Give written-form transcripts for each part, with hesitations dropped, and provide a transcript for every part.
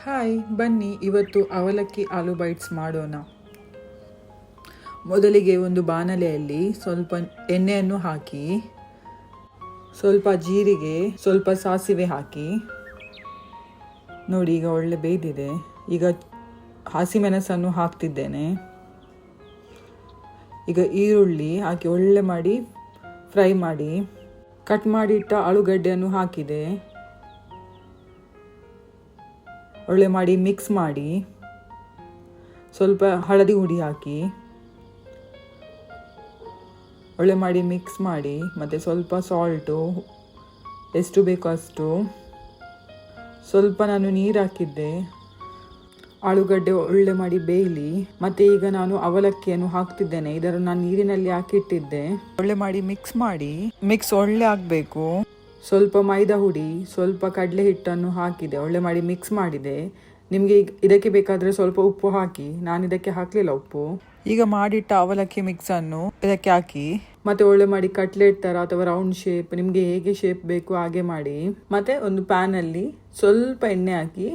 Hi, ಬನ್ನಿ ಇವತ್ತು ಅವಲಕ್ಕಿ ಆಲೂ ಬೈಟ್ಸ್ ಮಾಡೋಣ. ಮೊದಲಿಗೆ ಒಂದು ಬಾಣಲೆಯಲ್ಲಿ ಸ್ವಲ್ಪ ಎಣ್ಣೆಯನ್ನು ಹಾಕಿ, ಸ್ವಲ್ಪ ಜೀರಿಗೆ, ಸ್ವಲ್ಪ ಸಾಸಿವೆ ಹಾಕಿ. ನೋಡಿ, ಈಗ ಒಳ್ಳೆ ಬೇಯ್ದಿದೆ. ಈಗ ಹಸಿಮೆಣಸನ್ನು ಹಾಕ್ತಿದ್ದೇನೆ. ಈಗ ಈರುಳ್ಳಿ ಹಾಕಿ ಒಳ್ಳೆ ಮಾಡಿ ಫ್ರೈ ಮಾಡಿ. ಕಟ್ ಮಾಡಿಟ್ಟ ಆಲೂಗಡ್ಡೆಯನ್ನು ಹಾಕಿದೆ. ಒಳ್ಳೆ ಮಾಡಿ ಮಿಕ್ಸ್ ಮಾಡಿ, ಸ್ವಲ್ಪ ಹಳದಿ ಹುಡಿ ಹಾಕಿ ಒಳ್ಳೆ ಮಾಡಿ ಮಿಕ್ಸ್ ಮಾಡಿ, ಮತ್ತು ಸ್ವಲ್ಪ ಸಾಲ್ಟು ಎಷ್ಟು ಬೇಕೋ ಅಷ್ಟು. ಸ್ವಲ್ಪ ನಾನು ನೀರು ಹಾಕಿದ್ದೆ. ಆಲೂಗಡ್ಡೆ ಒಳ್ಳೆ ಮಾಡಿ ಬೇಯಲಿ. ಮತ್ತು ಈಗ ನಾನು ಅವಲಕ್ಕಿಯನ್ನು ಹಾಕ್ತಿದ್ದೇನೆ. ಇದನ್ನು ನಾನು ನೀರಿನಲ್ಲಿ ಹಾಕಿಟ್ಟಿದ್ದೆ. ಒಳ್ಳೆ ಮಾಡಿ ಮಿಕ್ಸ್ ಒಳ್ಳೆ ಆಗಬೇಕು. ಸ್ವಲ್ಪ ಮೈದಾ ಹುಡಿ, ಸ್ವಲ್ಪ ಕಡಲೆ ಹಿಟ್ಟನ್ನು ಹಾಕಿದೆ. ಒಳ್ಳೆ ಮಾಡಿ ಮಿಕ್ಸ್ ಮಾಡಿದೆ. ನಿಮಗೆ ಇದಕ್ಕೆ ಬೇಕಾದರೆ ಸ್ವಲ್ಪ ಉಪ್ಪು ಹಾಕಿ. ನಾನು ಇದಕ್ಕೆ ಹಾಕಲಿಲ್ಲ ಉಪ್ಪು. ಈಗ ಮಾಡಿಟ್ಟ ಅವಲಕ್ಕಿ ಮಿಕ್ಸನ್ನು ಇದಕ್ಕೆ ಹಾಕಿ, ಮತ್ತೆ ಒಳ್ಳೆ ಮಾಡಿ ಕಟ್ಲೆಟ್ ಥರ ಅಥವಾ ರೌಂಡ್ ಶೇಪ್, ನಿಮಗೆ ಹೇಗೆ ಶೇಪ್ ಬೇಕು ಹಾಗೆ ಮಾಡಿ. ಮತ್ತು ಒಂದು ಪ್ಯಾನಲ್ಲಿ ಸ್ವಲ್ಪ ಎಣ್ಣೆ ಹಾಕಿ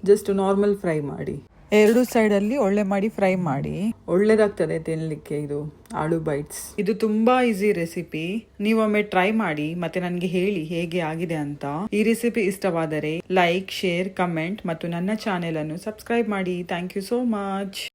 ಜಸ್ಟ್ ನಾರ್ಮಲ್ ಫ್ರೈ ಮಾಡಿ. ಎರಡು ಸೈಡಲ್ಲಿ ಒಳ್ಳೆ ಮಾಡಿ ಫ್ರೈ ಮಾಡಿ. ಒಳ್ಳೆದಾಗ್ತದೆ ತಿನ್ನಲಿಕ್ಕೆ ಇದು ಆಲೂ ಬೈಟ್ಸ್. ಇದು ತುಂಬಾ ಈಸಿ ರೆಸಿಪಿ. ನೀವೊಮ್ಮೆ ಟ್ರೈ ಮಾಡಿ ಮತ್ತೆ ನನಗೆ ಹೇಳಿ ಹೇಗೆ ಆಗಿದೆ ಅಂತ. ಈ ರೆಸಿಪಿ ಇಷ್ಟವಾದರೆ ಲೈಕ್, ಶೇರ್, ಕಮೆಂಟ್ ಮತ್ತು ನನ್ನ ಚಾನೆಲ್ ಅನ್ನು ಸಬ್ಸ್ಕ್ರೈಬ್ ಮಾಡಿ. Thank you so much.